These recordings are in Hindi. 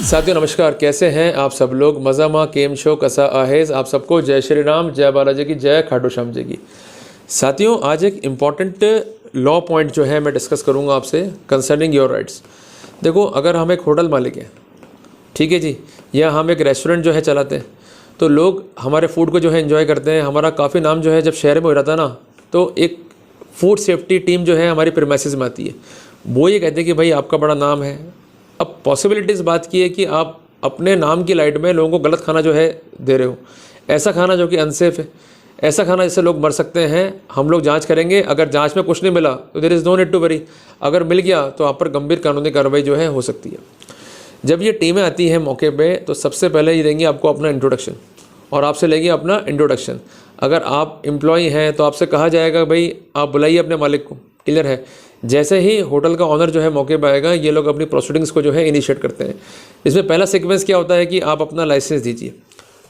साथियों नमस्कार, कैसे हैं आप सब लोग। मज़ा माँ केम शो कसा आहेज। आप सबको जय श्री राम, जय बालाजी की, जय खाटू श्याम जी की। साथियों आज एक इम्पॉर्टेंट लॉ पॉइंट जो है मैं डिस्कस करूंगा आपसे कंसर्निंग योर राइट्स। देखो, अगर हम एक होटल मालिक हैं, ठीक है जी, या हम एक रेस्टोरेंट जो है चलाते हैं, तो लोग हमारे फूड को जो है एंजॉय करते हैं। हमारा काफ़ी नाम जो है जब शहर में हो रहा था ना, तो एक फूड सेफ्टी टीम जो है हमारी प्रीमाइसेस में आती है। वो ये कहते हैं कि भाई आपका बड़ा नाम है। अब पॉसिबिलिटी इस बात की है कि आप अपने नाम की लाइट में लोगों को गलत खाना जो है दे रहे हो, ऐसा खाना जो कि अनसेफ है, ऐसा खाना जिससे लोग मर सकते हैं। हम लोग जांच करेंगे, अगर जांच में कुछ नहीं मिला तो there is no need to worry. अगर मिल गया तो आप पर गंभीर कानूनी कार्रवाई जो है हो सकती है। जब ये टीमें आती हैं मौके पे, तो सबसे पहले ये देंगी आपको अपना इंट्रोडक्शन और आपसे लेंगी अपना इंट्रोडक्शन। अगर आप एम्प्लॉई हैं तो आपसे कहा जाएगा भाई आप बुलाइए अपने मालिक को, क्लियर है। जैसे ही होटल का ऑनर जो है मौके पर आएगा, ये लोग अपनी प्रोसीडिंग्स को जो है इनिशिएट करते हैं। इसमें पहला सीक्वेंस क्या होता है कि आप अपना लाइसेंस दीजिए।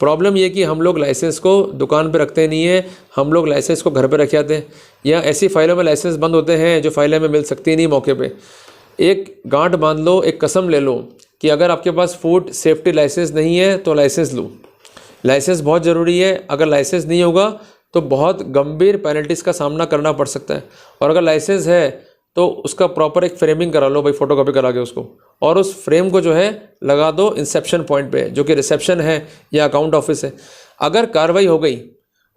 प्रॉब्लम ये कि हम लोग लाइसेंस को दुकान पे रखते नहीं है, हम लोग लाइसेंस को घर पे रख आते हैं, या ऐसी फाइलों में लाइसेंस बंद होते हैं जो फाइलें में मिल सकती नहीं मौके पे। एक गांठ बांध लो, एक कसम ले लो कि अगर आपके पास फूड सेफ्टी लाइसेंस नहीं है तो लाइसेंस लो। लाइसेंस बहुत ज़रूरी है। अगर लाइसेंस नहीं होगा तो बहुत गंभीर पेनल्टीज़ का सामना करना पड़ सकता है। और अगर लाइसेंस है तो उसका प्रॉपर एक फ्रेमिंग करा लो भाई, फोटोकॉपी करा के उसको, और उस फ्रेम को जो है लगा दो इंसेप्शन पॉइंट पे, जो कि रिसेप्शन है या अकाउंट ऑफिस है। अगर कार्रवाई हो गई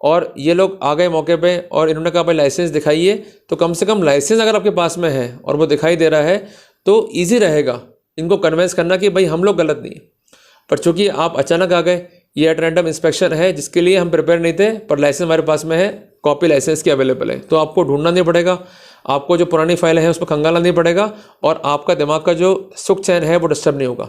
और ये लोग आ गए मौके पे और इन्होंने कहा भाई लाइसेंस दिखाइए, तो कम से कम लाइसेंस अगर आपके पास में है और वो दिखाई दे रहा है तो ईजी रहेगा इनको कन्वेंस करना कि भाई हम लोग गलत नहीं है। पर चूंकि आप अचानक आ गए, ये एट रैंडम इंस्पेक्शन है जिसके लिए हम प्रिपेयर नहीं थे, पर लाइसेंस हमारे पास में है, कॉपी लाइसेंस की अवेलेबल है, तो आपको ढूंढना नहीं पड़ेगा, आपको जो पुरानी फाइल है उसमें खंगालना नहीं पड़ेगा, और आपका दिमाग का जो सुख चैन है वो डिस्टर्ब नहीं होगा।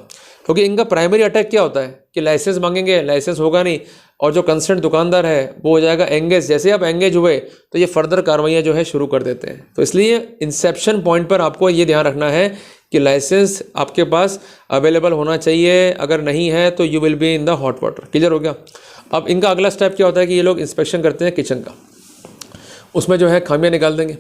क्योंकि इनका प्राइमरी अटैक क्या होता है कि लाइसेंस मांगेंगे, लाइसेंस होगा नहीं, और जो कंसर्न दुकानदार है वो हो जाएगा एंगेज। जैसे आप एंगेज हुए तो ये फर्दर कार्रवाइयाँ जो है शुरू कर देते हैं। तो इसलिए इंसेप्शन पॉइंट पर आपको ये ध्यान रखना है कि लाइसेंस आपके पास अवेलेबल होना चाहिए। अगर नहीं है तो you will be in the hot water. Clear हो गया। अब इनका अगला स्टेप क्या होता है कि ये लोग इंस्पेक्शन करते हैं किचन का, उसमें जो है खामियां निकाल देंगे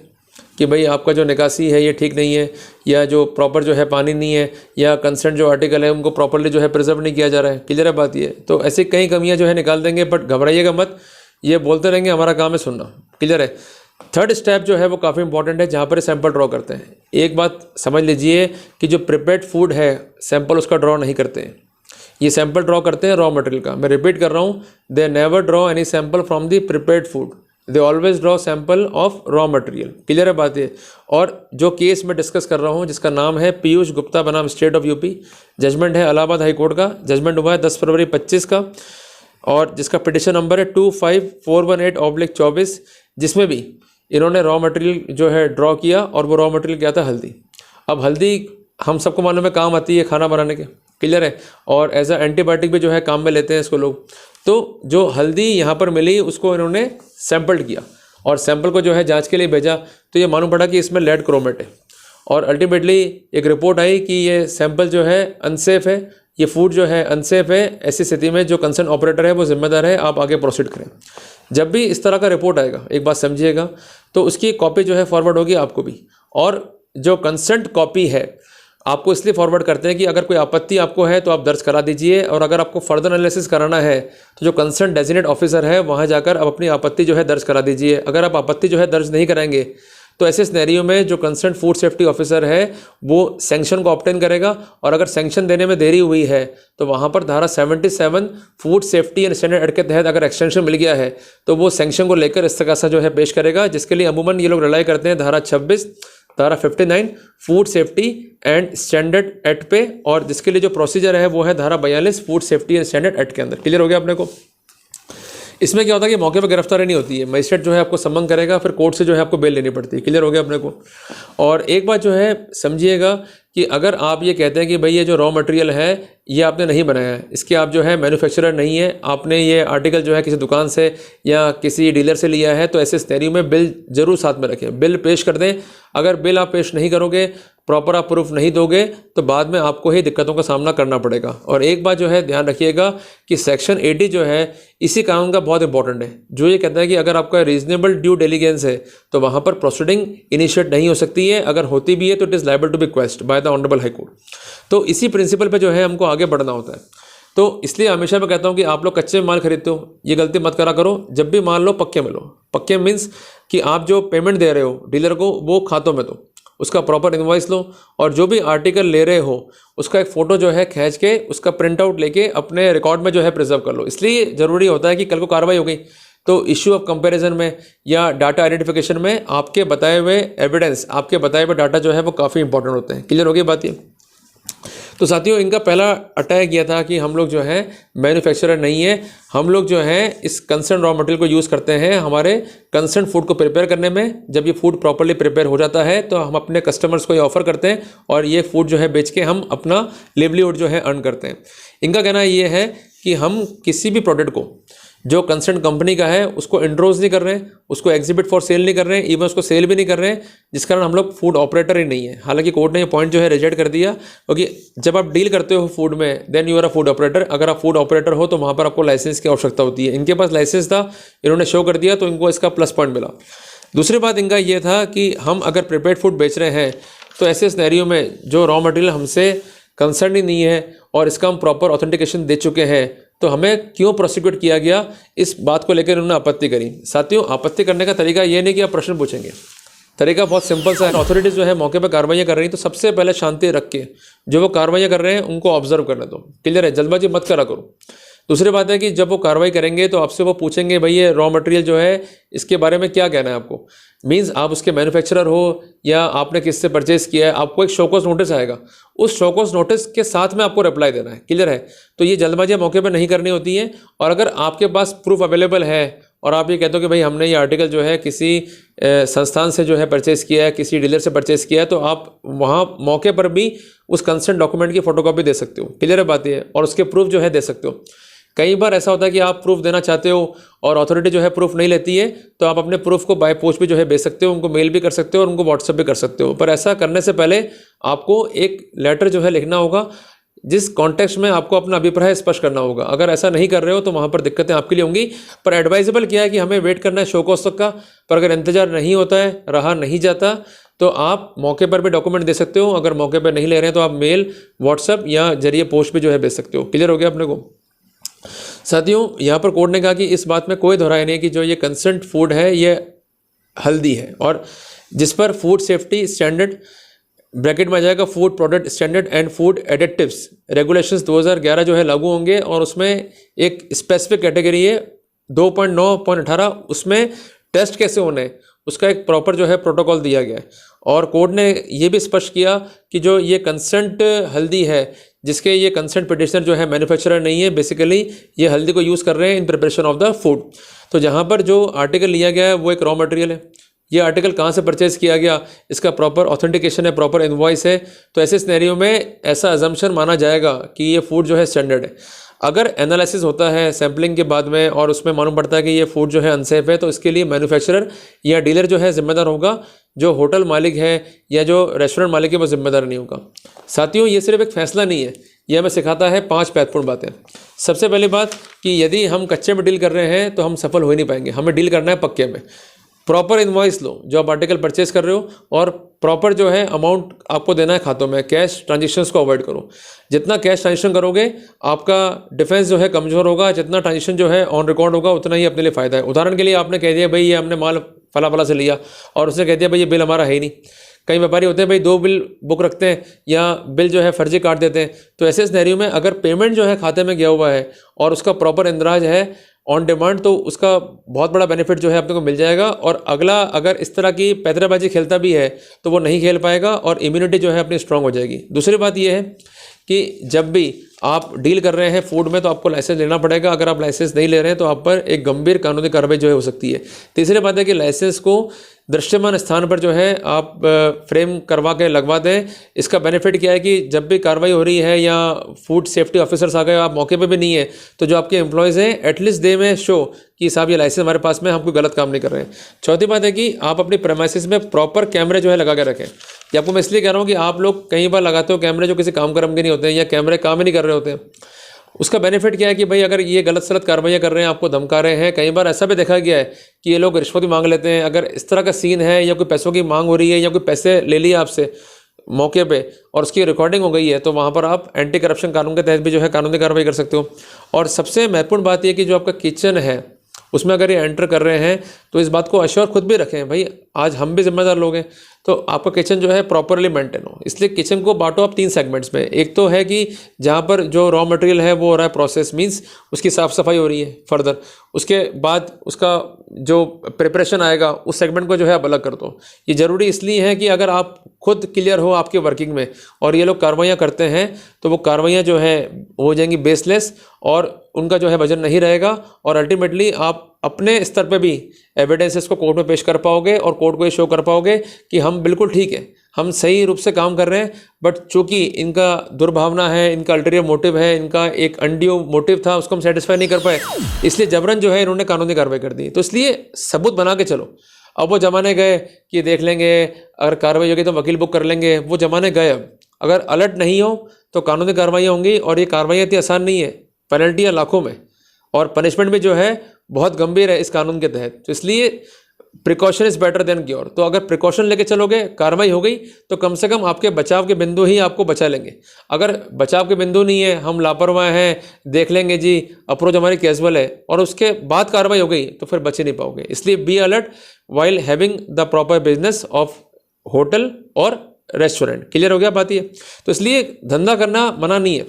कि भाई आपका जो निकासी है ये ठीक नहीं है, या जो प्रॉपर जो है पानी नहीं है, या कंसर्न जो आर्टिकल है उनको प्रॉपरली जो है प्रिजर्व नहीं किया जा रहा है। क्लियर है बात ये। तो ऐसी कई कमियां जो है निकाल देंगे, बट घबराइएगा मत, ये बोलते रहेंगे, हमारा काम है सुनना। क्लियर है। थर्ड स्टेप जो है वो काफ़ी इंपॉर्टेंट है, जहाँ पर सैंपल ड्रॉ करते हैं। एक बात समझ लीजिए कि जो प्रिपेयर्ड फूड है सैंपल उसका ड्रॉ नहीं करते हैं, ये सैंपल ड्रॉ करते हैं रॉ मटेरियल का। मैं रिपीट कर रहा हूँ, they never draw any sample from the prepared food, they always draw sample of raw material. Clear है बात ये। और जो केस मैं डिस्कस कर रहा हूँ जिसका नाम है पीयूष गुप्ता बनाम स्टेट ऑफ यूपी, जजमेंट है इलाहाबाद हाई कोर्ट का, जजमेंट हुआ है 10 फरवरी 25 का, और जिसका पिटिशन नंबर है 25418/24, जिसमें भी इन्होंने रॉ मटेरियल जो है ड्रॉ किया, और वो रॉ मटेरियल क्या था, हल्दी। अब हल्दी हम सबको मालूम है काम आती है खाना बनाने के। क्लियर है। और एज अ एंटीबायोटिक भी जो है काम में लेते हैं इसको लोग। तो जो हल्दी यहाँ पर मिली उसको इन्होंने सैंपल्ड किया, और सैंपल को जो है जांच के लिए भेजा, तो ये मालूम पड़ा कि इसमें लेड क्रोमेट है, और अल्टीमेटली एक रिपोर्ट आई कि ये सैंपल जो है अनसेफ है, ये फूड जो है अनसेफ है। ऐसी स्थिति में जो कंसर्न ऑपरेटर है वो जिम्मेदार है, आप आगे प्रोसीड करें। जब भी इस तरह का रिपोर्ट आएगा, एक बात समझिएगा, तो उसकी कॉपी जो है फॉरवर्ड होगी आपको भी, और जो कंसेंट कॉपी है आपको इसलिए फॉरवर्ड करते हैं कि अगर कोई आपत्ति आपको है तो आप दर्ज करा दीजिए, और अगर आपको फर्दर एनालिसिस कराना है तो जो कंसर्न डेजिग्नेट ऑफिसर है वहाँ जाकर आप अपनी आपत्ति जो है दर्ज करा दीजिए। अगर आप आपत्ति जो है दर्ज नहीं कराएंगे तो ऐसे सिनेरियो में जो कंसर्न फूड सेफ्टी ऑफिसर है वो सैंक्शन को ऑब्टेन करेगा, और अगर सैंक्शन देने में देरी हुई है तो वहाँ पर धारा 77 food safety and standard act के तहत अगर एक्सटेंशन मिल गया है तो वो सैंक्शन को लेकर इस्तगासा जो है पेश करेगा, जिसके लिए अमूमन ये लोग रिलाई करते हैं धारा 26, धारा 59 food safety and standard act पे, और जिसके लिए जो प्रोसीजर है वो है धारा 42 food safety and standard act के अंदर। क्लियर हो गया अपने को। इसमें क्या होता है कि मौके पर गिरफ्तारी नहीं होती है, मजिस्ट्रेट जो है आपको समन करेगा, फिर कोर्ट से जो है आपको बेल लेनी पड़ती है। क्लियर हो गया अपने को। और एक बात जो है समझिएगा कि अगर आप ये कहते हैं कि भाई ये जो रॉ मटेरियल है ये आपने नहीं बनाया है, इसके आप जो है मैन्युफैक्चरर नहीं है, आपने ये आर्टिकल जो है किसी दुकान से या किसी डीलर से लिया है, तो ऐसे स्टेरियो में बिल जरूर साथ में रखें, बिल पेश कर दें। अगर बिल आप पेश नहीं करोगे, प्रॉपर आप प्रूफ नहीं दोगे, तो बाद में आपको ही दिक्कतों का सामना करना पड़ेगा। और एक बात जो है ध्यान रखिएगा कि सेक्शन 80 जो है इसी कानून का बहुत इंपॉर्टेंट है, जो ये कहता है कि अगर आपका रीजनेबल ड्यू डिलिजेंस है तो वहाँ पर प्रोसीडिंग इनिशिएट नहीं हो सकती है, अगर होती भी है तो it is liable to be questioned by the honourable High Court. तो इसी प्रिंसिपल पे जो है हमको आगे बढ़ना होता है। तो इसलिए हमेशा मैं कहता हूँ कि आप लोग कच्चे माल खरीदते हो, ये गलती मत करा करो। जब भी माल लो पक्के में लो। पक्के मीन्स कि आप जो पेमेंट दे रहे हो डीलर को वो खातों में दो, उसका प्रॉपर इनवॉइस लो, और जो भी आर्टिकल ले रहे हो उसका एक फ़ोटो जो है खींच के उसका प्रिंट आउट लेके अपने रिकॉर्ड में जो है प्रिजर्व कर लो। इसलिए ज़रूरी होता है कि कल को कार्रवाई हो गई तो इश्यू ऑफ कंपैरिजन में या डाटा आइडेंटिफिकेशन में आपके बताए हुए एविडेंस, आपके बताए हुए डाटा जो है वो काफ़ी इंपॉर्टेंट होते हैं। क्लियर हो गई बात ये? तो साथियों, इनका पहला अटैक किया था कि हम लोग जो है मैन्युफैक्चरर नहीं है, हम लोग जो है इस कंसर्न रॉ मटेरियल को यूज़ करते हैं हमारे कंसर्न फूड को प्रिपेयर करने में। जब ये फूड प्रॉपर्ली प्रिपेयर हो जाता है तो हम अपने कस्टमर्स को ये ऑफ़र करते हैं और ये फूड जो है बेच के हम अपना लिवलीहुड जो है अर्न करते हैं। इनका कहना ये है कि हम किसी भी प्रोडक्ट को जो कंसर्न कंपनी का है उसको इंट्रोज नहीं कर रहे हैं, उसको एग्जिबिट फॉर सेल नहीं कर रहे हैं, इवन उसको सेल भी नहीं कर रहे हैं, जिस कारण हम लोग फूड ऑपरेटर ही नहीं है। हालांकि कोर्ट ने ये पॉइंट जो है रिजेक्ट कर दिया, क्योंकि जब आप डील करते हो फूड में then you are a food operator. अगर आप फूड ऑपरेटर हो तो वहाँ पर आपको लाइसेंस की आवश्यकता होती है। इनके पास लाइसेंस था, इन्होंने शो कर दिया तो इनको इसका प्लस पॉइंट मिला। दूसरी बात इनका ये था कि हम अगर प्रिपेयर्ड फूड बेच रहे हैं तो ऐसे सिनेरियो में जो रॉ मटेरियल हमसे कंसर्न ही नहीं है और इसका हम प्रॉपर ऑथेंटिकेशन दे चुके हैं तो हमें क्यों प्रोसिक्यूट किया गया, इस बात को लेकर उन्होंने आपत्ति करी। साथियों, आपत्ति करने का तरीका ये नहीं कि आप प्रश्न पूछेंगे, तरीका बहुत सिंपल सा है। अथॉरिटीज़ जो है मौके पर कार्रवाइयाँ कर रही हैं तो सबसे पहले शांति रख के जो वो कार्रवाइयाँ कर रहे हैं उनको ऑब्जर्व करने दो। क्लियर है? जल्दबाजी मत करा करो। दूसरी बात है कि जब वो कार्रवाई करेंगे तो आपसे वो पूछेंगे भाई ये रॉ मटेरियल जो है इसके बारे में क्या कहना है आपको। मीन्स आप उसके मैन्युफैक्चरर हो या आपने किससे परचेस किया है, आपको एक शोकॉज नोटिस आएगा, उस शोकॉज नोटिस के साथ में आपको रिप्लाई देना है। क्लियर है? तो ये जल्दबाजी मौके पर नहीं करनी होती है। और अगर आपके पास प्रूफ अवेलेबल है और आप ये कहते हो कि भाई हमने ये आर्टिकल जो है किसी संस्थान से जो है परचेस किया है, किसी डीलर से परचेस किया है, तो आप वहाँ मौके पर भी उस कंसर्न डॉक्यूमेंट की फोटोकॉपी दे सकते हो। क्लियर है बात ये? और उसके प्रूफ जो है दे सकते हो। कई बार ऐसा होता है कि आप प्रूफ देना चाहते हो और अथॉरिटी जो है प्रूफ नहीं लेती है, तो आप अपने प्रूफ को बाय पोस्ट भी जो है भेज सकते हो, उनको मेल भी कर सकते हो और उनको व्हाट्सएप भी कर सकते हो। पर ऐसा करने से पहले आपको एक लेटर जो है लिखना होगा जिस कॉन्टेक्स्ट में आपको अपना अभिप्राय स्पष्ट करना होगा। अगर ऐसा नहीं कर रहे हो तो वहाँ पर दिक्कतें आपके लिए होंगी। पर एडवाइजेबल क्या है कि हमें वेट करना है शो कॉज तक का। पर अगर इंतजार नहीं होता है, रहा नहीं जाता, तो आप मौके पर भी डॉक्यूमेंट दे सकते हो। अगर मौके पर नहीं ले रहे हैं तो आप मेल, व्हाट्सएप या जरिए पोस्ट भी जो है भेज सकते हो। क्लियर हो गया अपने को? साथियों, यहाँ पर कोर्ट ने कहा कि इस बात में कोई दोहराई नहीं कि जो ये कंसर्न्ड फूड है ये हेल्दी है, और जिस पर फूड सेफ्टी स्टैंडर्ड ब्रैकेट में आ जाएगा food product standard and food additives regulations 2011 जो है लागू होंगे। और उसमें एक स्पेसिफिक कैटेगरी है 2.9.18, उसमें टेस्ट कैसे होने उसका एक प्रॉपर जो है प्रोटोकॉल दिया गया है। और कोर्ट ने ये भी स्पष्ट किया कि जो ये कंसेंट हल्दी है जिसके ये कंसेंट पिटिशनर जो है मैन्युफैक्चरर नहीं है, बेसिकली ये हल्दी को यूज़ कर रहे हैं in preparation of the food. तो जहाँ पर जो आर्टिकल लिया गया है वो एक रॉ मटेरियल है। ये आर्टिकल कहाँ से परचेज़ किया गया, इसका प्रॉपर ऑथेंटिकेशन है, प्रॉपर इनवॉइस है। तो ऐसे सिनेरियो में ऐसा अजम्पशन माना जाएगा कि ये फूड जो है स्टैंडर्ड है। अगर एनालिसिस होता है सैम्पलिंग के बाद में और उसमें मालूम पड़ता है कि ये फूड जो है अनसेफ है, तो इसके लिए मैन्युफैक्चरर या डीलर जो है जिम्मेदार होगा। जो होटल मालिक है या जो रेस्टोरेंट मालिक है वो जिम्मेदार नहीं होगा। साथियों, ये सिर्फ एक फैसला नहीं है, यह हमें सिखाता है 5 महत्वपूर्ण बातें। सबसे पहली बात कि यदि हम कच्चे में डील कर रहे हैं तो हम सफल हो ही नहीं पाएंगे, हमें डील करना है पक्के में। प्रॉपर इनवॉइस लो जो आप आर्टिकल परचेज कर रहे हो, और प्रॉपर जो है अमाउंट आपको देना है खातों में। कैश ट्रांजेक्शन्स को अवॉइड करो। जितना कैश ट्रांजेक्शन करोगे आपका डिफेंस जो है कमज़ोर होगा, जितना ट्रांजेक्शन जो है ऑन रिकॉर्ड होगा उतना ही अपने लिए फ़ायदा है। उदाहरण के लिए आपने कह दिया भाई ये हमने माल फला फला से लिया, और उसने कह दिया भाई ये बिल हमारा है ही नहीं। कई व्यापारी होते हैं भाई 2 बिल बुक रखते हैं या बिल जो है फर्जी काट देते हैं। तो ऐसे सिनेरियो में अगर पेमेंट जो है खाते में गया हुआ है और उसका प्रॉपर इंदराज है ऑन डिमांड, तो उसका बहुत बड़ा बेनिफिट जो है अपने को मिल जाएगा। और अगला अगर इस तरह की पैतराबाजी खेलता भी है तो वो नहीं खेल पाएगा और इम्यूनिटी जो है अपनी स्ट्रांग हो जाएगी। दूसरी बात ये है कि जब भी आप डील कर रहे हैं फूड में तो आपको लाइसेंस लेना पड़ेगा। अगर आप लाइसेंस नहीं ले रहे हैं तो आप पर एक गंभीर कानूनी कार्रवाई जो है हो सकती है। तीसरी बात है कि लाइसेंस को दृश्यमान स्थान पर जो है आप फ्रेम करवा के लगवा दें। इसका बेनिफिट क्या है कि जब भी कार्रवाई हो रही है या फूड सेफ्टी ऑफिसर्स आ गए, आप मौके पे भी नहीं है, तो जो आपके एम्प्लॉयज़ हैं एटलीस्ट दे में शो कि साहब ये लाइसेंस हमारे पास में, हम कोई गलत काम नहीं कर रहे हैं। चौथी बात है कि आप अपनी प्रेमाइसिस में प्रॉपर कैमरे जो है लगा के रखें। ये आपको मैं इसलिए कह रहा हूँ कि आप लोग कई बार लगाते हो कैमरे जो किसी काम कर्म के नहीं होते हैं या कैमरे काम ही नहीं कर रहे होते हैं। उसका बेनिफिट क्या है कि भाई अगर ये गलत सलत कार्रवाइयाँ कर रहे हैं, आपको धमका रहे हैं, कई बार ऐसा भी देखा गया है कि ये लोग रिश्वत भी मांग लेते हैं। अगर इस तरह का सीन है या कोई पैसों की मांग हो रही है या कोई पैसे ले लिए आपसे, मौके पे और उसकी रिकॉर्डिंग हो गई है तो वहाँ पर आप एंटी करप्शन कानून के तहत भी जो है कानूनी कार्रवाई कर सकते हो। और सबसे महत्वपूर्ण बात यह कि जो आपका किचन है उसमें अगर ये एंटर कर रहे हैं तो इस बात को अश्योर खुद भी रखें, भाई आज हम भी जिम्मेदार लोग हैं, तो आपका किचन जो है प्रॉपरली मेंटेन हो। इसलिए किचन को बांटो आप 3 सेगमेंट्स में। एक तो है कि जहाँ पर जो रॉ मटेरियल है वो हो रहा है प्रोसेस, मींस उसकी साफ़ सफाई हो रही है फर्दर, उसके बाद उसका जो प्रिपरेशन आएगा उस सेगमेंट को जो है आप अलग कर दो। ये ज़रूरी इसलिए है कि अगर आप खुद क्लियर हो आपके वर्किंग में और ये लोग कार्रवाइयाँ करते हैं तो वो कार्रवाइयाँ जो है हो जाएंगी बेसलेस और उनका जो है वजन नहीं रहेगा और अल्टीमेटली आप अपने स्तर पे भी एविडेंसेस को कोर्ट में पेश कर पाओगे और कोर्ट को ये शो कर पाओगे कि हम बिल्कुल ठीक है, हम सही रूप से काम कर रहे हैं, बट चूंकि इनका दुर्भावना है, इनका अल्टीरियर मोटिव है, इनका एक अनड्यू मोटिव था, उसको हम सेटिस्फाई नहीं कर पाए, इसलिए जबरन जो है इन्होंने कानूनी कार्रवाई कर दी। तो इसलिए सबूत बना के चलो। अब वो ज़माने गए कि देख लेंगे अगर कार्रवाई होगी तो वकील बुक कर लेंगे, वो ज़माने गए। अब अगर अलर्ट नहीं हो तो कानूनी कार्रवाई होंगी और ये कार्रवाई इतनी आसान नहीं है, पेनल्टी है लाखों में और पनिशमेंट भी जो है बहुत गंभीर है इस कानून के तहत। तो इसलिए precaution is better than cure. तो अगर प्रिकॉशन लेके चलोगे, कार्रवाई हो गई तो कम से कम आपके बचाव के बिंदु ही आपको बचा लेंगे। अगर बचाव के बिंदु नहीं है, हम लापरवाह हैं, देख लेंगे जी, अप्रोच हमारी कैजुअल है और उसके बाद कार्रवाई हो गई तो फिर बच ही नहीं पाओगे। इसलिए be alert while having the proper business of hotel और रेस्टोरेंट। क्लियर हो गया बात ये? तो इसलिए धंधा करना मना नहीं है,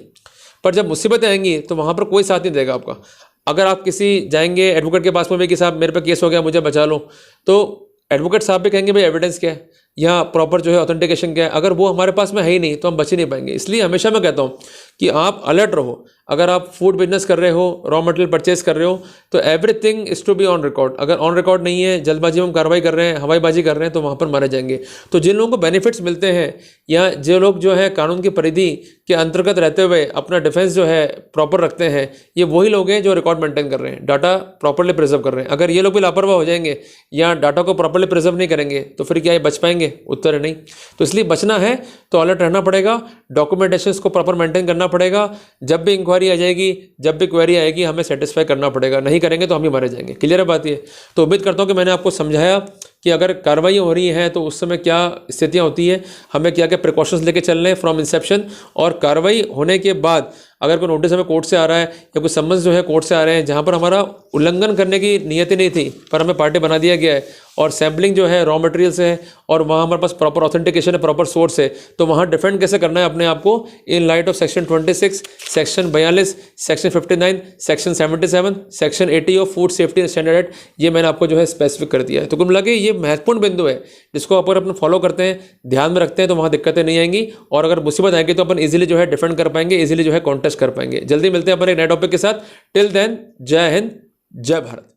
पर जब मुसीबतें आएंगी तो वहाँ पर कोई साथ नहीं देगा आपका। अगर आप किसी जाएंगे एडवोकेट के पास में भी कि साहब मेरे पे केस हो गया, मुझे बचा लो, तो एडवोकेट साहब भी कहेंगे भाई एविडेंस क्या है, यहाँ प्रॉपर जो है ऑथेंटिकेशन क्या है। अगर वो हमारे पास में है ही नहीं तो हम बच ही नहीं पाएंगे। इसलिए हमेशा मैं कहता हूँ कि आप अलर्ट रहो। अगर आप फूड बिजनेस कर रहे हो, रॉ मटेरियल परचेज कर रहे हो, तो everything is to be on record. अगर ऑन रिकॉर्ड नहीं है, जल्दबाजी में हम कार्रवाई कर रहे हैं, हवाईबाजी कर रहे हैं, तो वहाँ पर मारे जाएंगे। तो जिन लोगों को बेनिफिट्स मिलते हैं या जो लोग जो है कानून की परिधि के अंतर्गत रहते हुए अपना डिफेंस जो है प्रॉपर रखते हैं, ये वही लोग हैं जो रिकॉर्ड मेंटेन कर रहे हैं, डाटा प्रॉपरली प्रिजर्व कर रहे हैं। अगर ये लोग भी लापरवाह हो जाएंगे या डाटा को प्रॉपरली प्रिजर्व नहीं करेंगे तो फिर क्या ये बच पाएंगे? उत्तर है नहीं। तो इसलिए बचना है तो अलर्ट रहना पड़ेगा, डॉक्यूमेंटेशन को प्रॉपर मेंटेन करना पड़ेगा। जब भी इंक्वायरी आ जाएगी, जब भी क्वेरी आएगी, हमें सेटिस्फाई करना पड़ेगा, नहीं करेंगे तो हम ही मारे जाएंगे। क्लियर है बात ये? तो उम्मीद करता हूँ कि मैंने आपको समझाया कि अगर कार्रवाई हो रही है तो उस समय क्या स्थितियाँ होती है, हमें क्या क्या प्रिकॉशंस लेके चलने हैं फ्रॉम इंसेप्शन, और कार्रवाई होने के बाद अगर कोई नोटिस हमें कोर्ट से आ रहा है या कोई समन्स जो है कोर्ट से आ रहे हैं जहाँ पर हमारा उल्लंघन करने की नियत ही नहीं थी पर हमें पार्टी बना दिया गया है और सैम्पलिंग जो है रॉ मटेरियल से है और वहाँ हमारे पास प्रॉपर ऑथेंटिकेशन है, प्रॉपर सोर्स है, तो वहाँ डिफेंड कैसे करना है अपने आप को in light of section 26, section 42, section 59, section 77, section 80 of food safety standard act, ये मैंने आपको जो है स्पेसिफिक कर दिया है। तो कुल मिला के ये महत्वपूर्ण बिंदु है जिसको अपन अपने फॉलो करते हैं, ध्यान में रखते हैं, तो वहाँ दिक्कतें नहीं आएंगी और अगर मुसीबत आएगी तो अपन ईजिली जो है डिफेंड कर पाएंगे, ईजिली जो है कॉन्टेस्ट कर पाएंगे। जल्दी मिलते हैं अपन एक नए टॉपिक के साथ। टिल देन, जय हिंद, जय भारत।